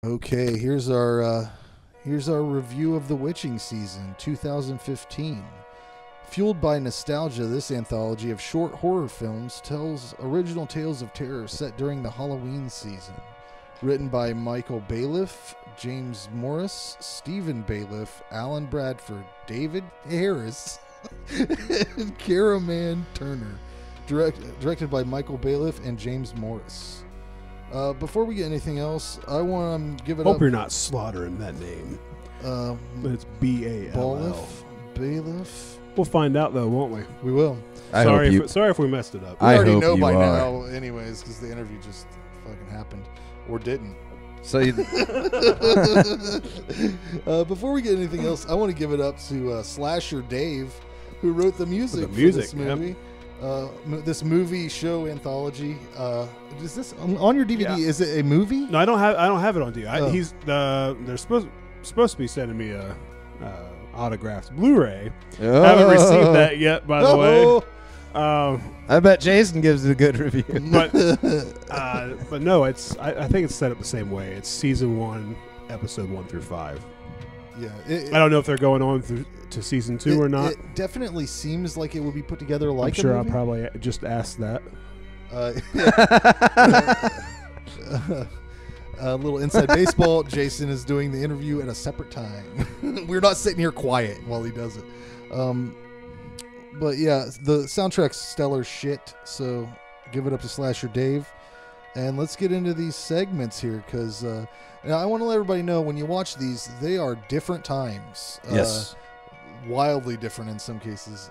Okay, here's our review of The Witching season 2015. Fueled by nostalgia, this anthology of short horror films tells original tales of terror set during the Halloween season. Written by Michael Bailiff, James Morris, Stephen Bailiff, Alan Bradford, David Harris, and Kara Mann Turner. Directed by Michael Bailiff and James Morris. Before we get anything else, I want to give it up. Hope you're not slaughtering that name. But it's B-A-L-L. Bailiff. We'll find out, though, won't we? We will. Sorry if we messed it up. We already know by now anyways, because the interview just fucking happened. Or didn't. So you before we get anything else, I want to give it up to Slasher Dave, who wrote the music for this movie. Yep. This movie show anthology. Is this on your DVD? Yeah. Is it a movie? No, I don't have it on DVD. They're supposed to be sending me a autographed Blu-ray. Oh. Haven't received that yet, by the way. I bet Jason gives it a good review. But no, I think it's set up the same way. It's season 1, episode 1 through 5. Yeah, I don't know if they're going on to season 2 or not. It definitely seems like it would be put together like. I'm sure a movie. I'll probably just ask that. A little inside baseball. Jason is doing the interview at a separate time. We're not sitting here quiet while he does it. But yeah, the soundtrack's stellar shit. So give it up to Slasher Dave. And let's get into these segments here, because I want to let everybody know, when you watch these, they are different times. Yes. Wildly different in some cases.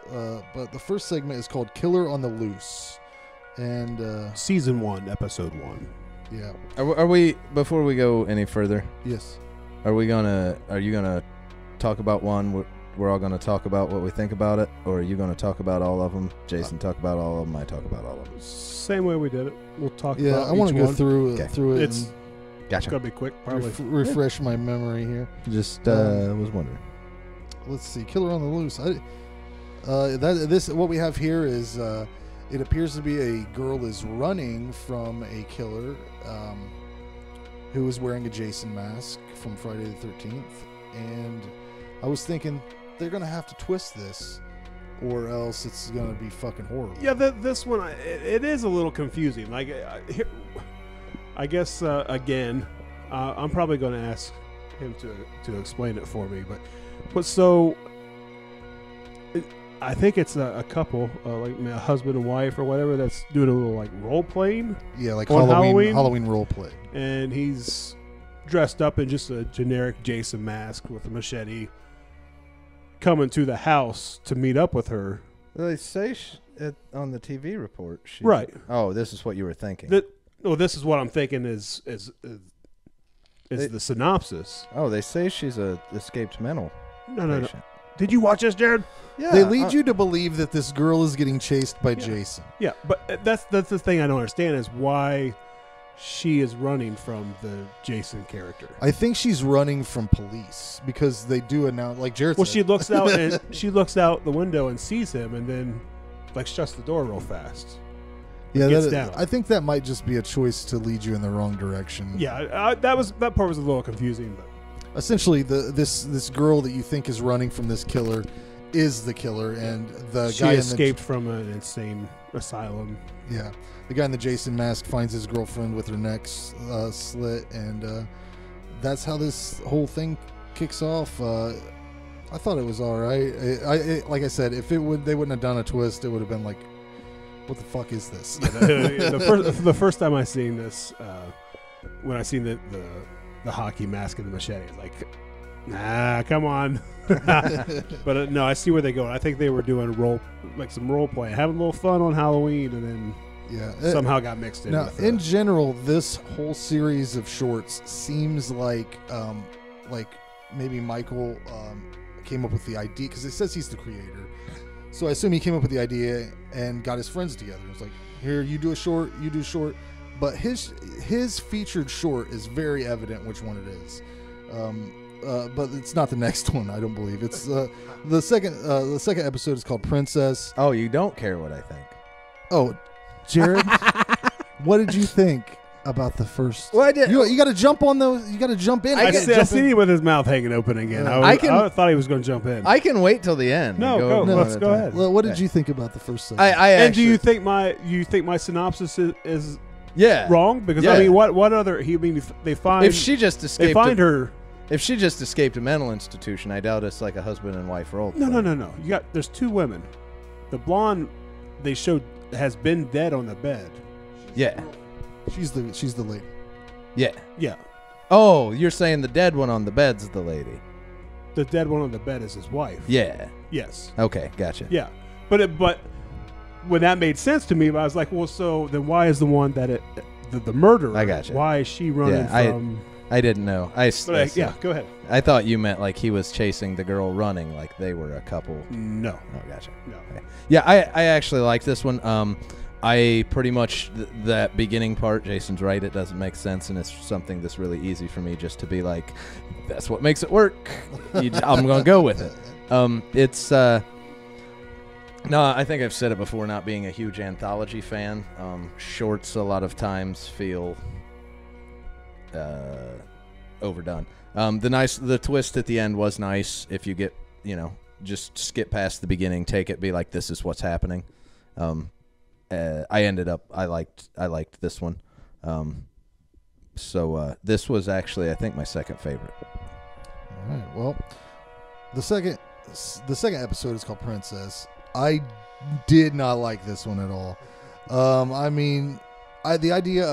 But the first segment is called Killer on the Loose. And season 1, episode 1. Yeah. Are we, before we go any further? Yes. Are you gonna talk about one? We're all gonna talk about what we think about it, or are you gonna talk about all of them? Jason talk about all of them. I talk about all of them. Same way we did it. We'll talk. Yeah, about I want to go through it. It's gotcha. Gonna be quick. Probably refresh my memory here. Just was wondering. Let's see, Killer on the Loose. What we have here is it appears to be a girl is running from a killer who is wearing a Jason mask from Friday the 13th, and I was thinking they're gonna have to twist this, or else it's gonna be fucking horrible. Yeah, this one it is a little confusing. Like, I guess again, I'm probably going to ask him to explain it for me. But so I think it's a couple, like a husband and wife or whatever, that's doing a little like role playing. Yeah, like on Halloween role play. And he's dressed up in just a generic Jason mask with a machete, coming to the house to meet up with her. They say on the TV report. Right. Oh, this is what you were thinking. This is what I'm thinking is the synopsis. Oh, they say she's a escaped mental patient. No. Did you watch this, Jared? Yeah. They lead you to believe that this girl is getting chased by Jason. Yeah, but that's the thing I don't understand is why she is running from the Jason character. I think she's running from police because they do announce, like Jared said. She looks out and she looks out the window and sees him, and then like shuts the door real fast. Yeah, gets down. I think that might just be a choice to lead you in the wrong direction. Yeah, that part was a little confusing, but essentially this girl that you think is running from this killer is the killer, and the she guy escaped from an insane asylum. Yeah, the guy in the Jason mask finds his girlfriend with her neck slit, and that's how this whole thing kicks off. I thought it was all right. Like I said, if they wouldn't have done a twist, it would have been like, what the fuck is this? The first time I seen this, when I seen the hockey mask and the machete, it's like, nah, come on. But no, I see where they go. I think they were doing some role play, having a little fun on Halloween, and then somehow got mixed in. Now, in general, this whole series of shorts seems like maybe Michael came up with the idea, because it says he's the creator. So I assume he came up with the idea and got his friends together. It's like, here, you do a short, you do a short. But his featured short is very evident which one it is. But it's not the next one, I don't believe. It's the second episode is called Princess. Oh, you don't care what I think. Oh, Jared, what did you think? about the first? Well, I did. You got to jump on those. You got to jump in. I I seen him with his mouth hanging open again. I thought he was going to jump in. I can wait till the end. No, and go. Let's go ahead. Well, what did you think about the first segment? I And actually, do you think my synopsis is yeah wrong? Because Yeah. I mean, what other? They find if she just they escaped find her. if she just escaped a mental institution, I doubt it's like a husband and wife role. No. There's two women. The blonde they showed has been dead on the bed. Yeah, she's the lady. yeah. Yeah, Oh, you're saying the dead one on the bed's the lady? the dead one on the bed is his wife. Yeah. Yes. Okay, gotcha. Yeah, but when that made sense to me, I was like, well, so then why is the one that the murderer? I gotcha. Why is she running from? I didn't know. Yeah, go ahead. I thought you meant like he was chasing the girl running, like they were a couple. No. Oh, gotcha. No. Okay. Yeah, I actually like this one. I pretty much that beginning part. Jason's right; it doesn't make sense, and it's something that's really easy for me just to be like, "That's what makes it work." I'm gonna go with it. It's no, I think I've said it before. Not being a huge anthology fan, shorts a lot of times feel overdone. The twist at the end was nice. If you get, just skip past the beginning, take it, be like, this is what's happening. I liked this one. So this was actually, I think, my second favorite. All right. Well, the second episode is called Princess. I did not like this one at all. I mean, the idea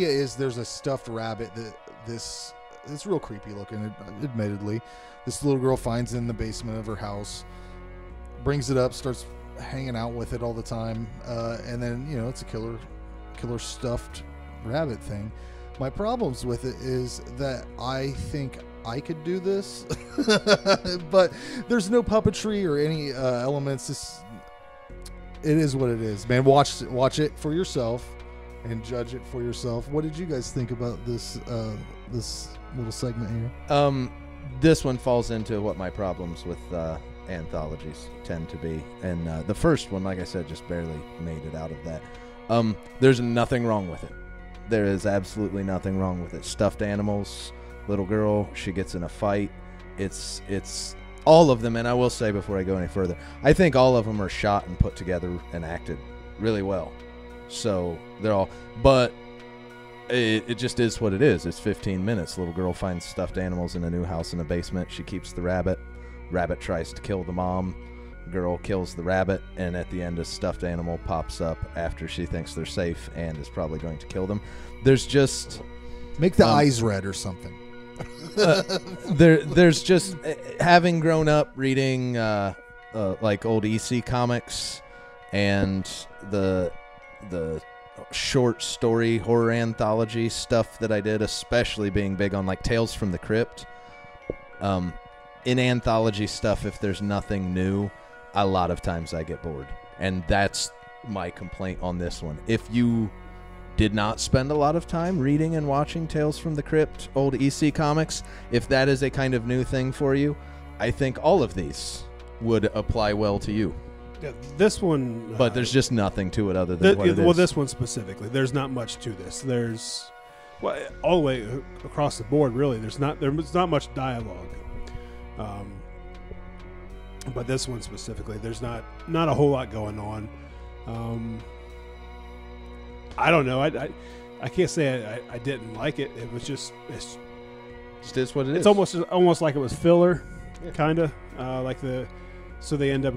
is there's a stuffed rabbit that it's real creepy looking, admittedly. This little girl finds in the basement of her house, brings it up, starts hanging out with it all the time, and then it's a killer stuffed rabbit thing. My problems with it is that I think I could do this, but there's no puppetry or any elements. It is what it is, man. Watch it for yourself and judge it for yourself. What did you guys think about this little segment here? This one falls into what my problems with anthologies tend to be, and the first one, like I said, just barely made it out of that. There's nothing wrong with it. There is absolutely nothing wrong with it. Stuffed animals, little girl, she gets in a fight. It's all of them, and I will say before I go any further, I think all of them are shot and put together and acted really well. So they're all, but it just is what it is. It's 15 minutes. Little girl finds stuffed animals in a new house in a basement. She keeps the rabbit. Rabbit tries to kill the mom. Girl kills the rabbit, and at the end a stuffed animal pops up after she thinks they're safe and is probably going to kill them. There's just make the eyes red or something. There's just having grown up reading like old EC comics and the short story horror anthology stuff that I did, especially being big on like Tales from the Crypt. In anthology stuff, if there's nothing new, a lot of times I get bored, and that's my complaint on this one. If you did not spend a lot of time reading and watching Tales from the Crypt, old EC comics, if that is a kind of new thing for you, I think all of these would apply well to you. Yeah, this one, but there's just nothing to it other than what it is. Well, this one specifically, there's not much to this. There's all the way across the board, really. There's not much dialogue. But this one specifically, there's not a whole lot going on. I don't know. I can't say I didn't like it. It was just is what it is. It's almost like it was filler, kind of so they end up.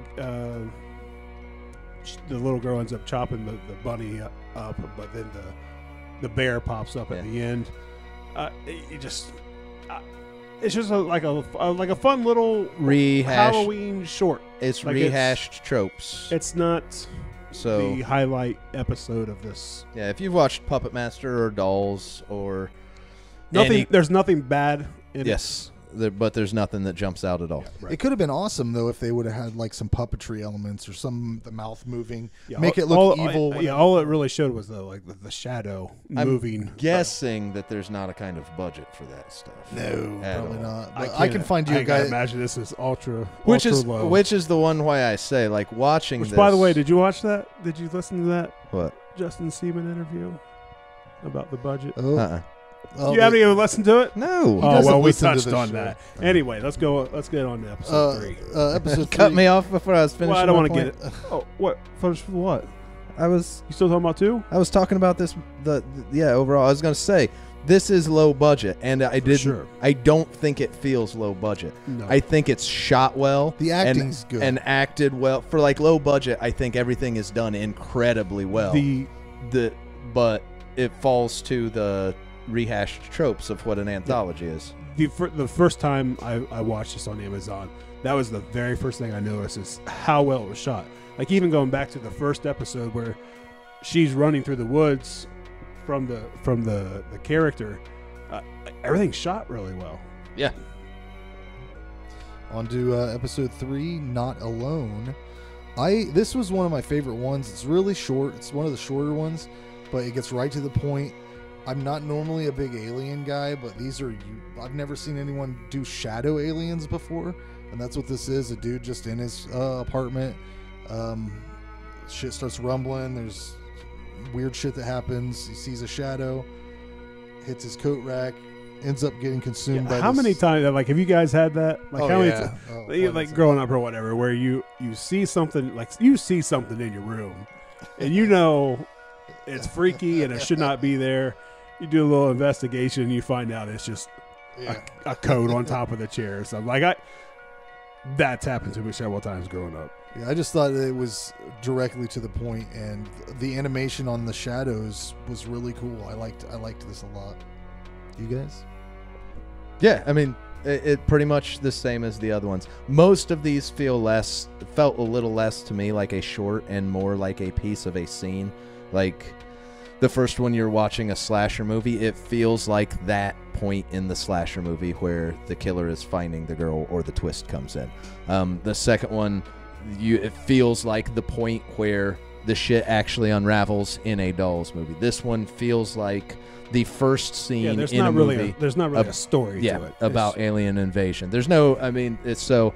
The little girl ends up chopping the bunny up, but then the bear pops up at the end. It's just like a fun little Halloween short. It's like rehashed tropes. It's not the highlight episode of this. Yeah, if you've watched Puppet Master or Dolls or nothing, there's nothing bad in it. Yes. But there's nothing that jumps out at all. Yeah, right. It could have been awesome though if they would have had like some puppetry elements or the mouth moving, make it look evil. All it really showed was the shadow moving. I'm guessing that there's not a kind of budget for that stuff. No, probably not. I can find you a guy. Imagine this is ultra low. Which is the one why I say like watching. Which, by the way, did you watch that? Did you listen to that? What? Justin Seaman interview. about the budget? Oh, You haven't even listened to it? No. Oh doesn't well, we listen to touched this on show. that. Anyway, let's go. Let's get on to episode 3. Episode Cut 3. me off before I was finishing. Well, I don't want want to to get it. Oh, what? First, what? I was You still talking about 2? talking about this. Overall, I was going to say this is low budget, and I didn't. Sure. I don't think it feels low budget. No. I think it's shot well. The acting's good. and acted well for like low budget. I think everything is done incredibly well. But it falls to the rehashed tropes of what an anthology is. The first time I watched this on Amazon, that was the very first thing I noticed is how well it was shot. Like even going back to the first episode where she's running through the woods from the character, everything's shot really well. Yeah. On to episode 3, Not Alone. This was one of my favorite ones. It's really short. It's one of the shorter ones, but it gets right to the point. I'm not normally a big alien guy, but I've never seen anyone do shadow aliens before, and that's what this is. A dude just in his apartment. Shit starts rumbling. There's weird shit that happens. He sees a shadow, hits his coat rack, ends up getting consumed by How this- many times? Like, have you guys had that? Like, Oh, how many? yeah. Like growing up or whatever, where you see something, like you see something in your room, and you know it's freaky and it should not be there. You do a little investigation and you find out it's just a coat on top of the chair or something. Like that's happened to me several times growing up. Yeah, I just thought it was directly to the point, and the animation on the shadows was really cool. I liked this a lot. You guys? Yeah, I mean, it pretty much the same as the other ones. Most of these felt a little less to me like a short and more like a piece of a scene. Like the first one, you're watching a slasher movie. It feels like that point in the slasher movie where the killer is finding the girl or the twist comes in. The second one, it feels like the point where the shit actually unravels in a Dolls movie. This one feels like the first scene there's in not a really movie. there's not really a story to it. About alien invasion. There's no, I mean, it's so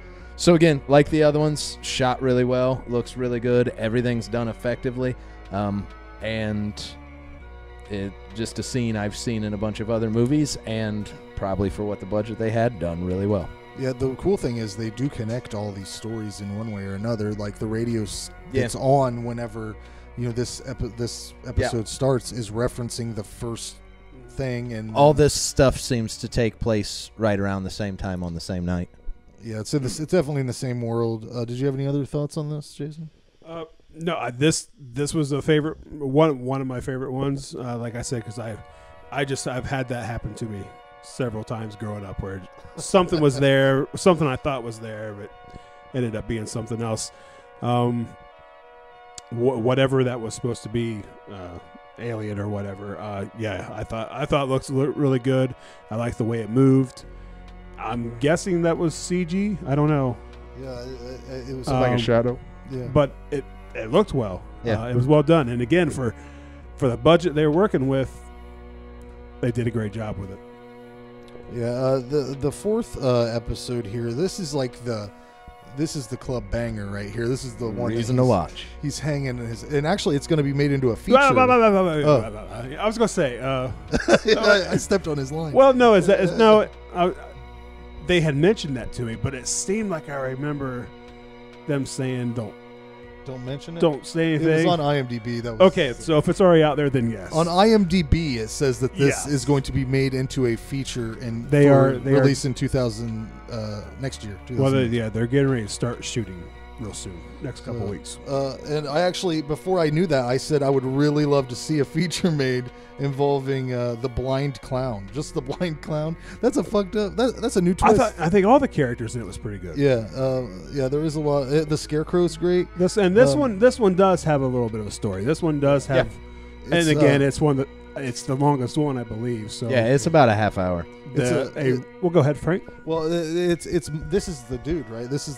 again, like the other ones, shot really well, looks really good, everything's done effectively, and it just a scene I've seen in a bunch of other movies, and probably for what the budget they had, done really well. Yeah, the cool thing is they do connect all these stories in one way or another. Like the radio that's on whenever this episode starts is referencing the first thing, and all this stuff seems to take place right around the same time on the same night. Yeah, it's definitely in the same world. Did you have any other thoughts on this, Jason? No, this was a favorite one of my favorite ones. Like I said, because I've had that happen to me several times growing up, where something was there, something I thought was there, but ended up being something else. Whatever that was supposed to be, alien or whatever. I thought it looked really good. I liked the way it moved. I'm guessing that was CG. I don't know. Yeah, it was like a shadow. Yeah, But it looked well. Yeah. It was well done. And again, for the budget they were working with, they did a great job with it. Yeah, the fourth episode here. This is the club banger right here. This is the one Reason to watch. He's hanging and actually it's going to be made into a feature. I was going to say. I stepped on his line. Well, no, they had mentioned that to me, but it seemed like I remember them saying Don't mention it. don't say anything. It was on IMDb. That was Okay, so if it's already out there, then yes. On IMDb, it says that this Yes. is going to be made into a feature and They are released in 2000 next year. Well, they're getting ready to start shooting real soon, next couple weeks. And I actually, before I knew that, I said I would really love to see a feature made involving the blind clown. Just the blind clown. That's a fucked up. That's a new twist. I think all the characters in it was pretty good. Yeah. There is a lot. The Scarecrow's great. This one does have a little bit of a story. This one does have, It's, and again, it's the longest one, I believe. So Yeah, it's about a half hour. We'll go ahead, Frank. Well, this is the dude, right? This is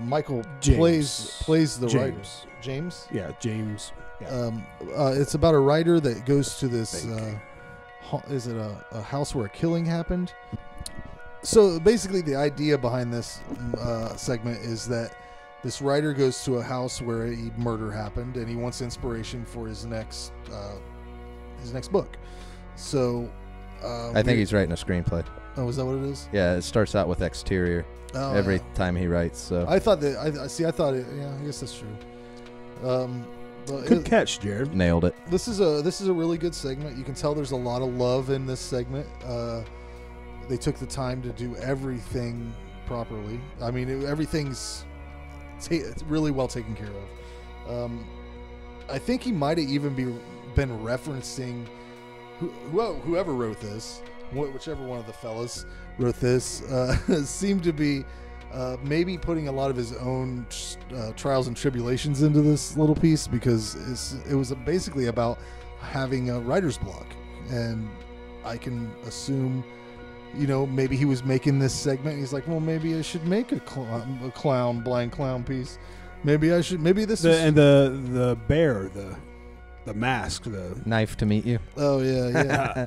Michael James. plays the writer. James. James. Yeah, James. Yeah. It's about a writer that goes to this. Is it a house where a killing happened? So basically, the idea behind this segment is that this writer goes to a house where a murder happened, and he wants inspiration for his next book. So, I think he's writing a screenplay. Oh, is that what it is? Yeah, it starts out with exterior every time he writes. So I thought that. I thought it. Yeah, I guess that's true. Good catch, Jared. Nailed it. This is a really good segment. You can tell there's a lot of love in this segment. They took the time to do everything properly. I mean, everything's really well taken care of. I think he might have even been referencing whoever wrote this, whichever one of the fellas wrote this, seemed to be maybe putting a lot of his own trials and tribulations into this little piece, because it was basically about having a writer's block. And I can assume, maybe he was making this segment. He's like, well, maybe I should make a blind clown piece. Maybe I should. Maybe this and the bear, the mask, the knife to meet you. Oh yeah.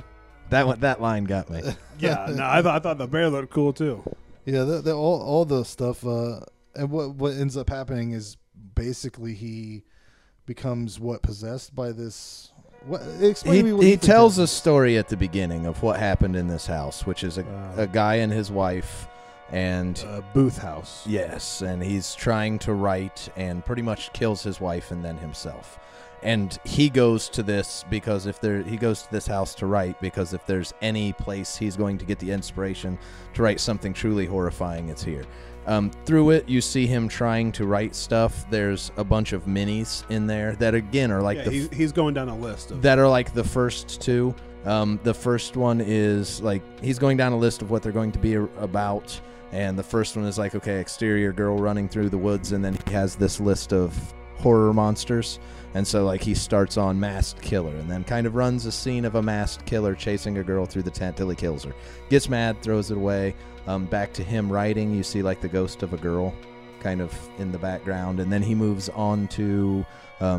That line got me. Yeah, no, I thought the bear looked cool too. Yeah, all the stuff, and what ends up happening is basically he becomes possessed by this. He tells a story at the beginning of what happened in this house, which is a guy and his wife, and Booth house. Yes, and he's trying to write and pretty much kills his wife and then himself. And he goes to this house to write, because if there's any place he's going to get the inspiration to write something truly horrifying, it's here. Through it, you see him trying to write stuff. There's a bunch of minis in there that, again, are like he's going down a list that are like the first two. The first one is like he's going down a list of what they're going to be about, and the first one is like, okay, exterior girl running through the woods, and then he has this list of horror monsters. And so, like, he starts on masked killer, and then kind of runs a scene of a masked killer chasing a girl through the tent till he kills her. Gets mad, throws it away. Back to him writing, you see, like, the ghost of a girl kind of in the background. And then he moves on to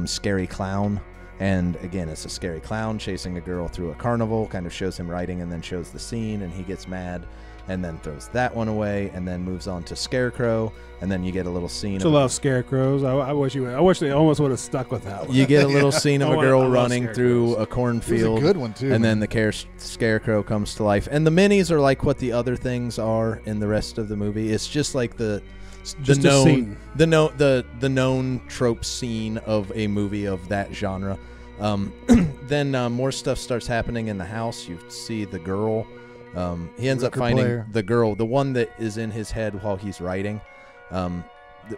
Scary Clown. And, again, it's a scary clown chasing a girl through a carnival. Kind of shows him writing and then shows the scene, and he gets mad. And then throws that one away, and then moves on to Scarecrow, and then you get a little scene. I love scarecrows. I wish they almost would have stuck with that one. You get a little scene of a girl running through a cornfield. It was a good one too. And then the scarecrow comes to life. And the minis are like what the other things are in the rest of the movie. It's just like the known trope scene of a movie of that genre. Then more stuff starts happening in the house. You see the girl. He ends up finding the girl, the one that is in his head while he's writing.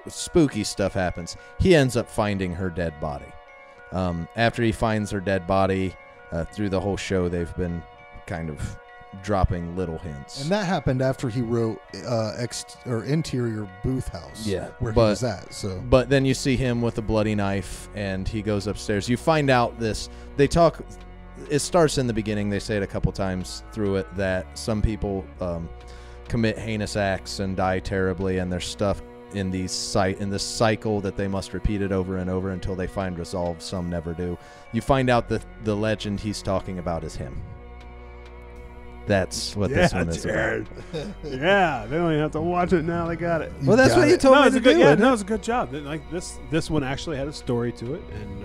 Spooky stuff happens. He ends up finding her dead body. After he finds her dead body, through the whole show, they've been kind of dropping little hints. And that happened after he wrote interior Booth house. Yeah, where he was at. So, but then you see him with a bloody knife, and he goes upstairs. You find out this. They talk. It starts in the beginning. They say it a couple times through it that some people commit heinous acts and die terribly, and there's stuff in this cycle that they must repeat it over and over until they find resolve. Some never do. You find out that the legend he's talking about is him. That's what this one is about. Yeah, they don't even have to watch it now. They got it. Well, that's what you told me to do. Yeah, no, it's a good job. Like this one actually had a story to it, and.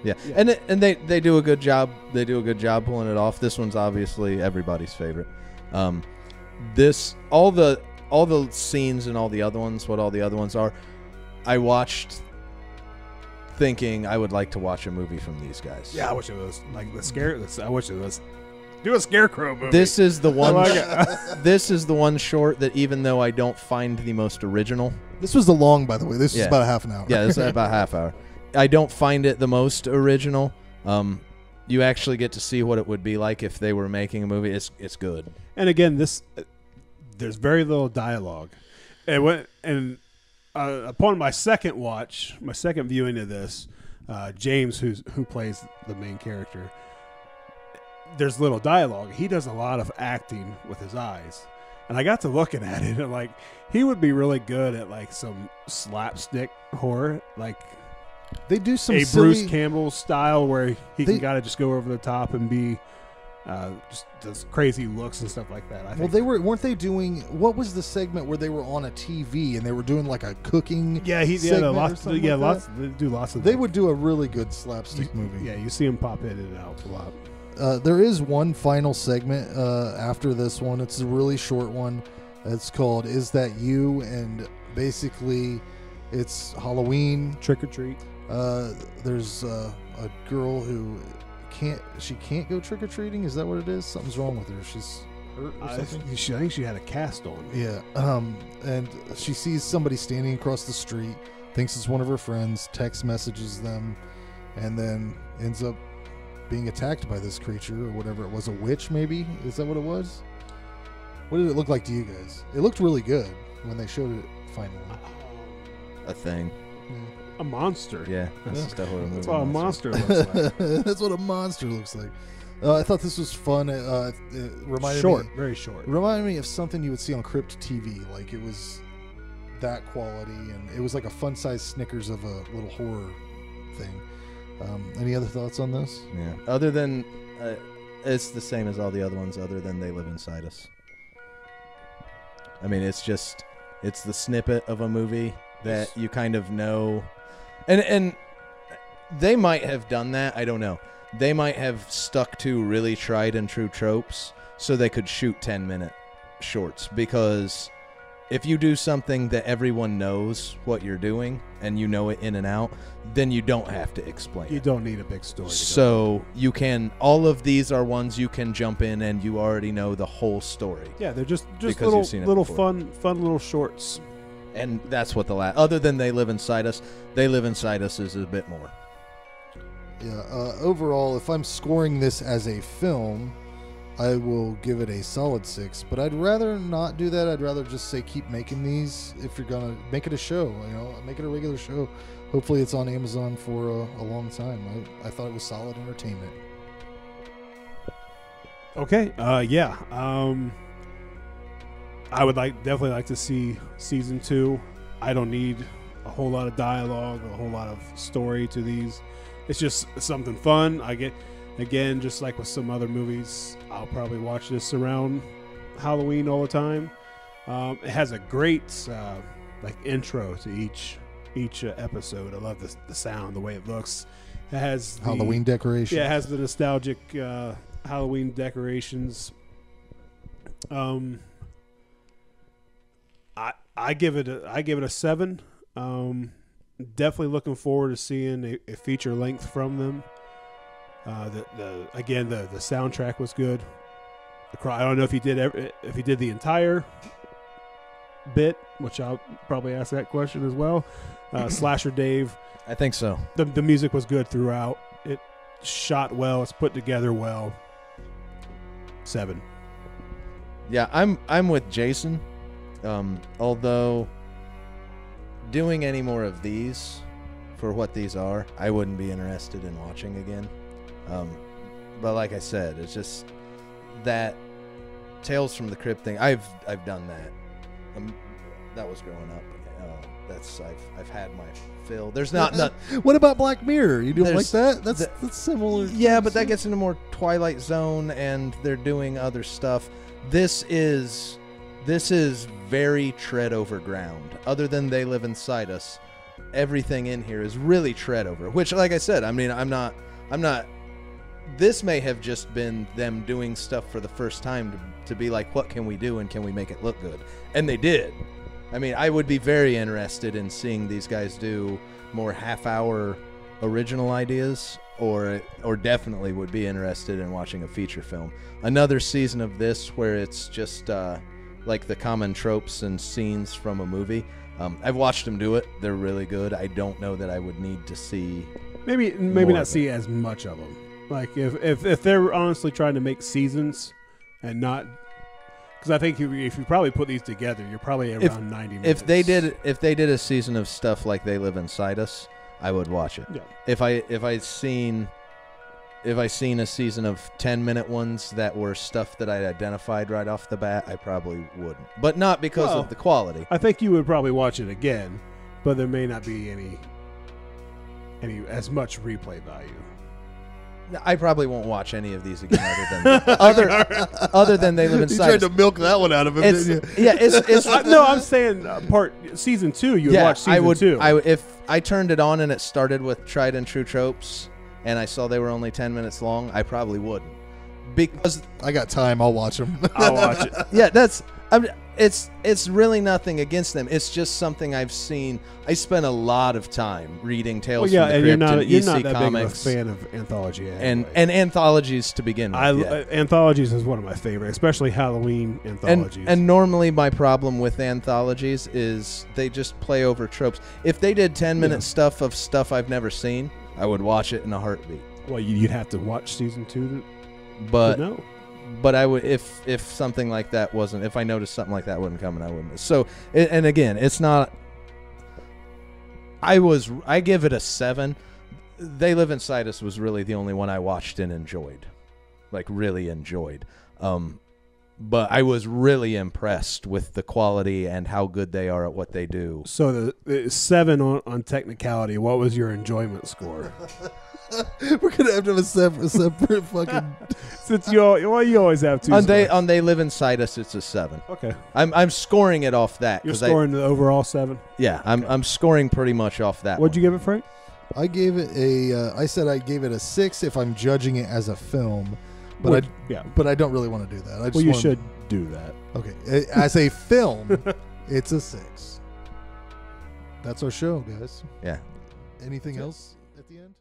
Yeah. And they do a good job. They do a good job pulling it off. This one's obviously everybody's favorite. All the scenes and all the other ones, what all the other ones are, I watched thinking I would like to watch a movie from these guys. Yeah, I wish it was like I wish it was do a Scarecrow movie. This is the one. This is the one short that, even though I don't find the most original. This was the long, by the way. This was about a half an hour. Yeah, this is about a half hour. I don't find it the most original. You actually get to see what it would be like if they were making a movie. It's good. And again, there's very little dialogue. And upon my second viewing of this, James, who plays the main character, there's little dialogue. He does a lot of acting with his eyes. And I got to looking at it, and like he would be really good at like some slapstick horror, like. They do some Bruce Campbell style where he can kind of just go over the top and be just does crazy looks and stuff like that. Weren't they doing, what was the segment where they were on a TV and they were doing like a cooking? Yeah, they do lots of. They would do a really good slapstick movie. Yeah, you see him pop in and out a lot. There is one final segment after this one. It's a really short one. It's called "Is That You?" and basically, it's Halloween. Trick or treat. There's a girl who can't go trick or treating. Is that what it is? Something's wrong with her. She's hurt or something. I think she had a cast on. Yeah. And she sees somebody standing across the street. Thinks it's one of her friends. Text messages them, and then ends up being attacked by this creature or whatever it was. A witch, maybe? Is that what it was? What did it look like to you guys? It looked really good when they showed it finally. A thing. Yeah. A monster. Yeah, that's just a horror movie. That's what a monster looks like. That's what a monster looks like. I thought this was fun. It reminded Short, me, very short. It reminded me of something you would see on Crypt TV. Like it was that quality, and it was like a fun-sized Snickers of a little horror thing. Any other thoughts on this? Yeah. Other than, it's the same as all the other ones. Other than they live inside us. I mean, it's the snippet of a movie that you kind of know, and they might have done that. I don't know. They might have stuck to really tried and true tropes so they could shoot 10-minute shorts, because if you do something that everyone knows what you're doing and you know it in and out, then you don't have to explain You it. don't need a big story. So you can, all of these are ones you can jump in and you already know the whole story. Yeah, they're just Because you've seen it little before. fun little shorts. And that's what other than They Live Inside Us, They Live Inside Us is a bit more. Yeah. Overall, if I'm scoring this as a film, I will give it a solid 6. But I'd rather not do that. I'd rather just say keep making these. If you're gonna make it a show, make it a regular show. Hopefully, it's on Amazon for a long time. I thought it was solid entertainment. Okay. Yeah. I would definitely like to see season 2. I don't need a whole lot of dialogue, a whole lot of story to these. It's just something fun. I get, again, just like with some other movies, I'll probably watch this around Halloween all the time. It has a great intro to each episode. I love the sound, the way it looks. It has Halloween decorations. Yeah, it has the nostalgic Halloween decorations. I give it a 7. Definitely looking forward to seeing a feature length from them. The soundtrack was good. I don't know if he did the entire bit, which I'll probably ask that question as well. Slasher Dave, I think so. the music was good throughout. It shot well. It's put together well. 7. Yeah, I'm with Jason. Although doing any more of these for what these are, I wouldn't be interested in watching again. But like I said, it's just that Tales from the Crypt thing. I've done that. That was growing up. I've had my fill. There's not. What about Black Mirror? You don't like There's- that? That's similar. Yeah, but that gets into more Twilight Zone, and they're doing other stuff. This is very tread over ground. Other than They Live Inside Us, everything in here is really tread over. Which, like I said, I mean, I'm not. This may have just been them doing stuff for the first time to be like, what can we do and can we make it look good? And they did. I mean, I would be very interested in seeing these guys do more half-hour original ideas, or definitely would be interested in watching a feature film. Another season of this where it's just like the common tropes and scenes from a movie. I've watched them do it. They're really good. I don't know that I would need to see Maybe more not of see as much of them. Like if they're honestly trying to make seasons and not, because I think if you probably put these together, you're probably around 90 minutes. If they did a season of stuff like They Live Inside Us, I would watch it. Yeah. If I seen a season of 10-minute ones that were stuff that I'd identified right off the bat, I probably wouldn't. But not because of the quality. I think you would probably watch it again, but there may not be any as much replay value. I probably won't watch any of these again other than They Live Inside Us. You tried to milk that one out of him, didn't you? Yeah, it's No, I'm saying season 2. You would watch season 2. If I turned it on and it started with tried and true tropes, and I saw they were only 10 minutes long, I probably wouldn't. because I got time. I'll watch them. I'll watch it. yeah, it's really nothing against them. It's just something I've seen. I spent a lot of time reading Tales Well, yeah, from the and Crypt you're and not EC that Comics big of a fan of anthology and anyway. anthologies to begin with. Anthologies is one of my favorite, especially Halloween anthologies. And normally my problem with anthologies is they just play over tropes. If they did 10-minute stuff of stuff I've never seen, I would watch it in a heartbeat. well, you'd have to watch season 2 to But know. But I would if something like that wasn't, if I noticed something like that wasn't coming, I wouldn't. So and again, it's not. I give it a 7. They Live Inside Us was really the only one I watched and enjoyed, like really enjoyed. But I was really impressed with the quality and how good they are at what they do. So the 7 on technicality. What was your enjoyment score? We're gonna have to have a separate fucking. Since you always have 2 On scores. They Live Inside Us, it's a 7. Okay, I'm scoring it off that. you're scoring the overall 7. Yeah, I'm scoring pretty much off that. What'd you give it, Frank? I gave it I said I gave it a 6 if I'm judging it as a film, but but I don't really want to do that. I just Well, you wanna- should do that. Okay, as a film, it's a 6. That's our show, guys. Yeah. Anything else at the end?